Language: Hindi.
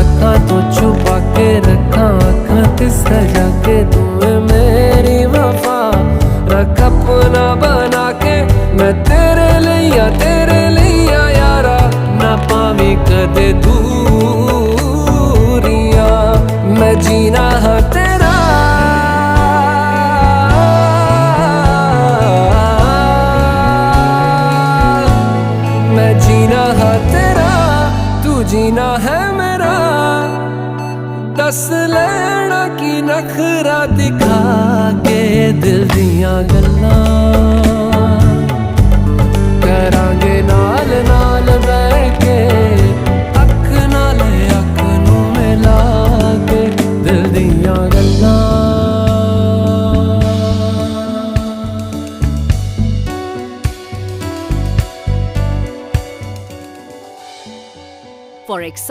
अखा तो छुपा के रखा, अखा ते सजा के तूने मेरी वफा रख अपना बना के। मैं तेरे लिया यारा ना पावी कदे दूरिया। मैं जीना है तेरा, मैं जीना है तेरा, तू जीना है मेरा। दस लेना की नखरा दिखा के दिल दियां गल्लां करांगे नाल नाल बैठ के। अख नाल अख नूं मिला के दिल दियां गल्लां। For exciting